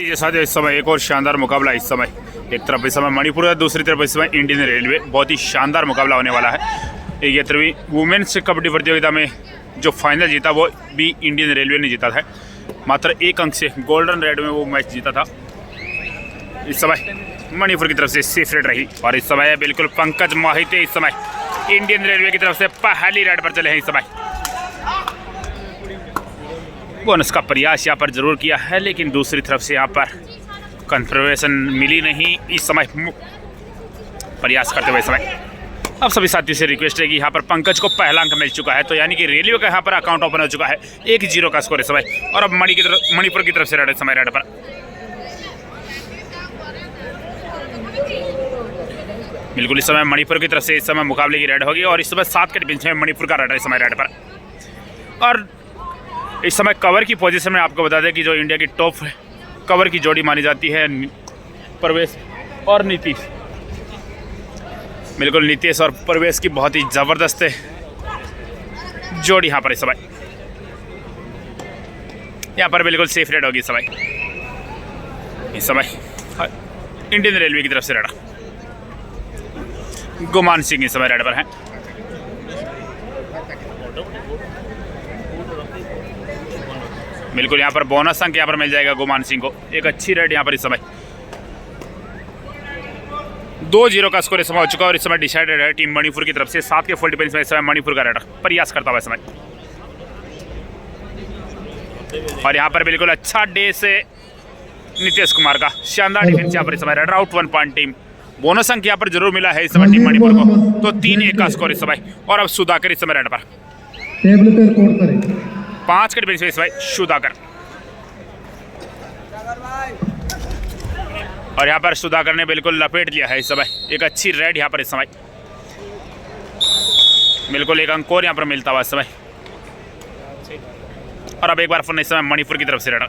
लीजिए साथियों, इस समय एक और शानदार मुकाबला। इस समय एक तरफ इस समय मणिपुर है, दूसरी तरफ इस समय इंडियन रेलवे। बहुत ही शानदार मुकाबला होने वाला है। ये तरवी वुमेन्स कबड्डी प्रतियोगिता में जो फाइनल जीता वो भी इंडियन रेलवे ने जीता था। मात्र 1 अंक से गोल्डन रेड में वो मैच जीता था। इस समय मणिपुर की तरफ से सेफ रेड रही और इस समय बिल्कुल पंकज मोहिते इस समय इंडियन रेलवे की तरफ से पहली रेड पर चले हैं। इस समय बोनस का प्रयास यहाँ पर जरूर किया है, लेकिन दूसरी तरफ से यहाँ पर कन्फर्मेशन मिली नहीं। इस समय प्रयास करते हुए समय अब सभी साथियों से रिक्वेस्ट है कि यहाँ पर पंकज को पहला अंक मिल चुका है, तो यानी कि रेलवे का यहाँ पर अकाउंट ओपन हो चुका है। 1-0 का स्कोर इस समय। और अब मणिपुर की तरफ से रेड समय रेड पर बिल्कुल इस समय मणिपुर की तरफ से इस समय मुकाबले की रेड होगी और इस समय 7 के डिफेंस में मणिपुर का रेड है इस समय रेड पर। और इस समय कवर की पोजीशन में आपको बता दें कि जो इंडिया की टॉप कवर की जोड़ी मानी जाती है प्रवेश और नीतीश। बिल्कुल नीतीश और प्रवेश की बहुत ही ज़बरदस्त जोड़ी यहाँ पर इस समय। यहाँ पर बिल्कुल सेफ रेड होगी इस समय इंडियन रेलवे की तरफ से रेड। गुमान सिंह इस समय रेड पर है। बिल्कुल यहाँ पर बोनस अंक यहाँ पर मिल जाएगा गुमान सिंह को। एक अच्छी रेड यहाँ पर इस समय। 2-0 का स्कोर इस समय हो चुका है और इस समय डिसाइडेड है टीम मणिपुर की तरफ से। 7 के फुल डिफेंस में इस समय मणिपुर का रेड प्रयास करता हुआ इस समय। और यहाँ पर बिल्कुल अच्छा डे से नीतीश कुमार का शानदार डिफेंस यहाँ पर इस समय। Red out 1 point team. Bonus अंक यहाँ पर जरूर मिला है इस समय टीम मणिपुर को, तो 3-1 का स्कोर इस समय। और अब सुधाकर इस समय रेड पर 5 के डिफेंस में इस समय सुधाकर। और यहाँ पर सुधाकर ने बिल्कुल लपेट लिया है इस समय। एक अच्छी रेड यहाँ पर इस समय। बिल्कुल 1 अंक और यहाँ पर मिलता हुआ इस समय। और अब एक बार फिर इस समय मणिपुर की तरफ से रेड।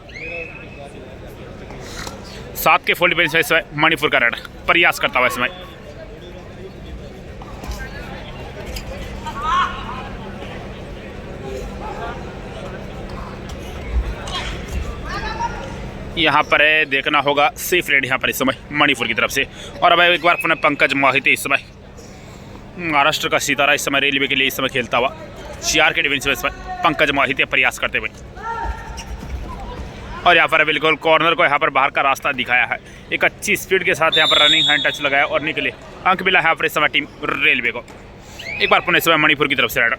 7 के फुल डिफेंस में इस समय मणिपुर का रेड प्रयास करता हुआ इस समय। यहाँ पर देखना होगा सेफ रेड यहाँ पर इस समय मणिपुर की तरफ से। और अब एक बार पुनः पंकज मोहिते इस समय महाराष्ट्र का सितारा इस समय रेलवे के लिए इस समय खेलता हुआ। 4 के डिफेंस में इस समय पंकज मोहिते प्रयास करते हुए। और यहाँ पर बिल्कुल कॉर्नर को यहाँ पर बाहर का रास्ता दिखाया है। एक अच्छी स्पीड के साथ यहाँ पर रनिंग हैंड टच लगाया और निकले। अंक मिला है यहाँ पर इस समय टीम रेलवे को। एक बार पुनः इस समय मणिपुर की तरफ से रेड।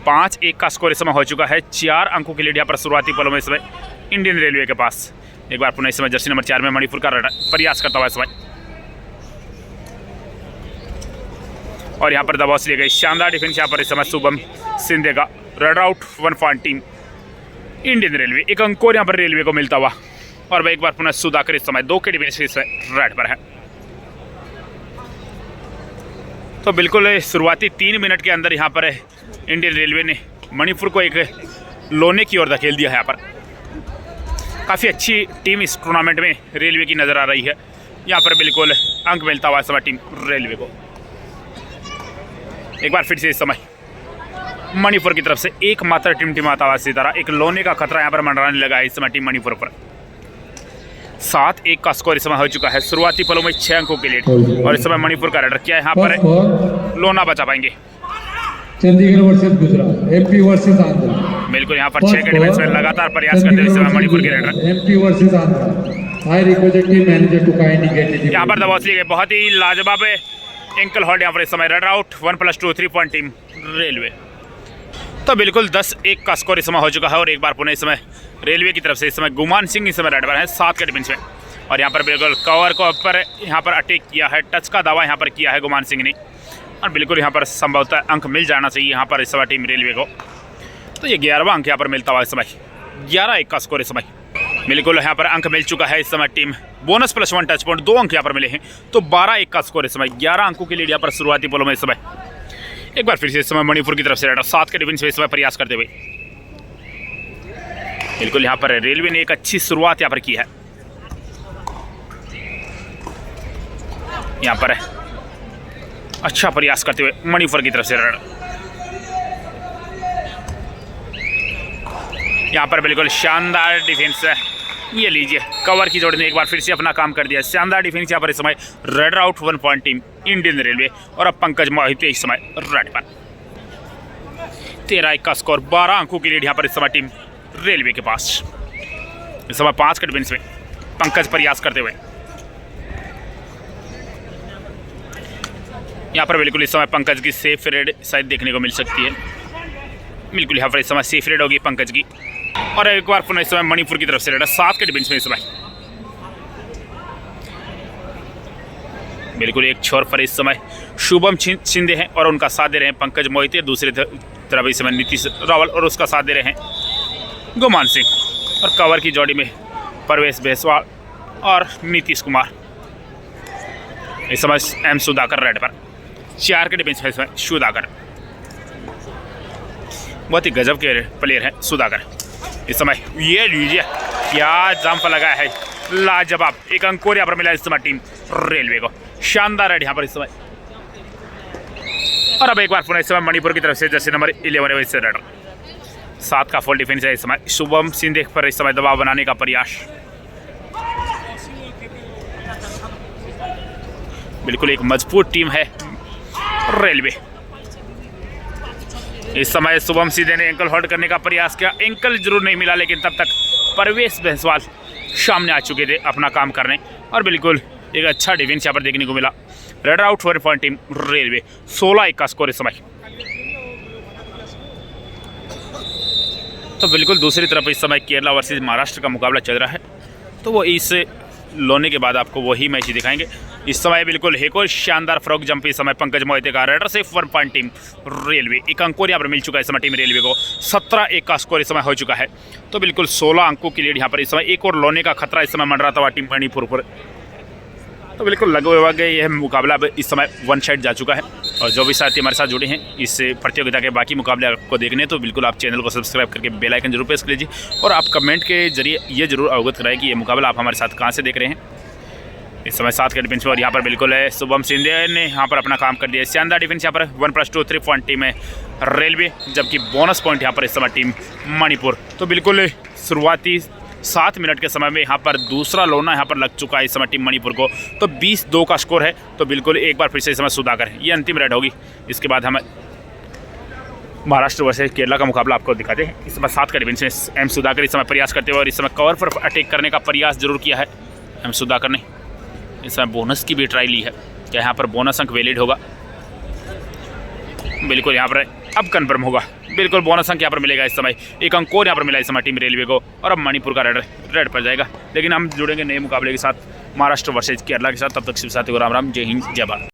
5-1 का स्कोर इस समय हो चुका है। 4 अंकों की लीड यहाँ पर शुरुआती पलों में इस समय इंडियन रेलवे के पास। एक बार पुनः इस समय जर्सी नंबर 4 में मणिपुर का रेड प्रयास करता हुआ इस समय। और यहाँ पर दबाव से लिए गई शानदार डिफेंस यहाँ पर इस समय शुभम सिंधे का। Red out 1 point team Indian railway. 1 अंक और यहाँ पर रेलवे को मिलता हुआ। और वह एक बार पुनः सुधाकर इस समय 2 के डिफेंस इस रेड पर है। तो बिल्कुल शुरुआती 3 मिनट के अंदर यहाँ पर इंडियन रेलवे ने मणिपुर को एक लोने की ओर धकेल दिया है। यहाँ पर काफ़ी अच्छी टीम इस टूर्नामेंट में रेलवे की नज़र आ रही है। यहाँ पर बिल्कुल अंक मिलता हुआ इस समय टीम रेलवे को। एक बार फिर से इस समय मणिपुर की तरफ से एकमात्र टिमटिमाता हुआ सितारा। एक लोने का खतरा यहाँ पर मंडराने लगा है इस समय टीम मणिपुर पर। 7-1 का स्कोर इस समय हो चुका है। शुरुआती पलों में 6 अंकों के लीड और इस समय मणिपुर का रेडर क्या यहाँ पर लोना बचा पाएंगे। Chandigarh versus Gujarat, MP versus Andhra. बिल्कुल यहाँ पर 6 के डिफेंस में लगातार प्रयास करते हुए समय मणिपुर के raider. MP versus Andhra. I request team manager to kindly get it. यहाँ पर दबाव लिए गए बहुत ही लाजवाब एंकल होल्ड यहाँ पर इस समय। Red out 1+2 3 point team railway. तो बिल्कुल 10-1 का स्कोर इस समय हो चुका है। और एक बार पुनः इस समय रेलवे की तरफ से इस समय गुमान सिंह इस समय रेड पर है 7 के डिफेंस में। और यहाँ पर बिल्कुल कवर को ऊपर यहाँ पर अटैक किया है। टच का दावा यहाँ पर किया है गुमान सिंह ने। और बिल्कुल यहाँ पर संभवतः अंक मिल जाना चाहिए यहाँ पर इस समय टीम रेलवे को। तो ये 11वां अंक यहाँ पर मिलता हुआ इस समय। 11-1 का स्कोर इस समय। बिल्कुल यहाँ पर अंक मिल चुका है इस समय टीम। बोनस +1 टच पॉइंट 2 अंक यहाँ पर मिले हैं। तो 12-1 का स्कोर इस समय। 11 अंकों की लीड यहाँ पर शुरुआती पलों में इस समय। एक बार फिर से इस समय मणिपुर की तरफ से रेडर 7 के डिफेंस में इस समय प्रयास करते हुए। बिल्कुल यहाँ पर रेलवे ने एक अच्छी शुरुआत यहाँ पर की है। यहाँ पर अच्छा प्रयास करते हुए मणिपुर की तरफ से रेडर। यहाँ पर बिल्कुल शानदार डिफेंस है ये लीजिए, कवर की जोड़ी ने एक बार फिर से अपना काम कर दिया। शानदार डिफेंस यहाँ पर इस समय। Red out 1 point team Indian railway. और अब पंकज मोहिते इस समय रेड पर। 13-1 का स्कोर, 12 अंकों की लीड यहाँ पर इस समय टीम रेलवे के पास। इस समय 5 के डिफेंस में पंकज प्रयास करते हुए। यहाँ पर बिल्कुल इस समय पंकज की सेफ रेड शायद देखने को मिल सकती है। बिल्कुल यहाँ पर इस समय सेफ रेड होगी पंकज की। और एक बार पुनः इस समय मणिपुर की तरफ से रेड 7 के डिफेंस में इस समय। बिल्कुल एक छोर पर इस समय शुभम शिंदे हैं और उनका साथ दे रहे हैं पंकज मोहिते। दूसरी तरफ इस समय नीतीश रावल और उसका साथ दे रहे हैं गुमान सिंह। और कवर की जोड़ी में परवेश बेसवाल और नीतीश कुमार। इस समय एम सुधाकर रेड पर। 4 के डिफेंस में इस समय सुधाकर। बहुत ही गजब के प्लेयर हैं सुधाकर इस समय। ये लीजिए, क्या जंप लगा है, लाजवाब। एक अंक और यहाँ पर मिला इस समय टीम रेलवे को। शानदार रेड यहाँ पर इस समय। और अब एक बार पुनः इस समय मणिपुर की तरफ से जर्सी नंबर 11 से रेड 7 का फुल डिफेंस है इस समय। शुभम सिंधे पर इस समय दबाव बनाने का प्रयास। बिल्कुल एक मजबूत टीम है रेलवे। इस समय शुभम सिंधे ने एंकल होल्ड करने का प्रयास किया। एंकल जरूर नहीं मिला, लेकिन तब तक परवेश बेसवाल सामने आ चुके थे अपना काम करने। और बिल्कुल एक अच्छा डिफेंस यहाँ पर देखने को मिला। Red out 4 point team railway. 16-1 का स्कोर इस समय। तो बिल्कुल दूसरी तरफ इस समय केरला वर्सेस महाराष्ट्र का मुकाबला चल रहा है। तो वो इस लोने के बाद आपको वही मैच ही दिखाएंगे। इस समय बिल्कुल एक और शानदार फ्रॉक जंप इस समय पंकज मोहिते का। रेडर से 1 पॉइंट टीम रेलवे। एक अंक और यहाँ पर मिल चुका है इस समय टीम रेलवे को। 17-1 का स्कोर इस समय हो चुका है। तो बिल्कुल 16 अंकों की लीड यहाँ पर इस समय। एक और लोने का खतरा इस समय मंडराता हुआ टीम मणिपुर पर। तो बिल्कुल लगभग यह मुकाबला अब इस समय 1 साइड जा चुका है। और जो भी साथी हमारे साथ जुड़े हैं इस प्रतियोगिता के बाकी मुकाबले आपको देखने, तो बिल्कुल आप चैनल को सब्सक्राइब करके बेल आइकन जरूर प्रेस कर लीजिए। और आप कमेंट के जरिए ये जरूर अवगत कराएं कि ये मुकाबला आप हमारे साथ कहाँ से देख रहे हैं। इस समय 7 के डिफेंस पर यहाँ पर बिल्कुल है शुभम सिंधे ने यहाँ पर अपना काम कर दिया। शानदार डिफेंस यहाँ पर 1+2 3 पॉइंट टीम है रेलवे। जबकि बोनस पॉइंट यहाँ पर इस समय टीम मणिपुर। तो बिल्कुल शुरुआती 7 मिनट के समय में यहाँ पर दूसरा लोना यहाँ पर लग चुका है इस समय टीम मणिपुर को। तो 20-2 का स्कोर है। तो बिल्कुल एक बार फिर से इस समय सुधाकर है, ये अंतिम रेड होगी। इसके बाद हम महाराष्ट्र वर्सेस केरला का मुकाबला आपको दिखाते हैं। इस समय 7 का डिफेंस में एम सुधाकर इस समय प्रयास करते हुए और इस समय कवर पर अटैक करने का प्रयास जरूर किया है एम सुधाकर ने। इस समय बोनस की भी ट्राई ली है। क्या यहाँ पर बोनस अंक वैलिड होगा? बिल्कुल यहाँ पर अब कन्फर्म होगा। बिल्कुल बोनस अंक यहाँ पर मिलेगा इस समय। एक अंक और यहाँ पर मिला इस समय टीम रेलवे को। और अब मणिपुर का रेड पर जाएगा। लेकिन हम जुड़ेंगे नए मुकाबले के साथ महाराष्ट्र वर्सेज केरला के साथ। तब तक शिव साथी को राम राम, जय हिंद, जय भारत।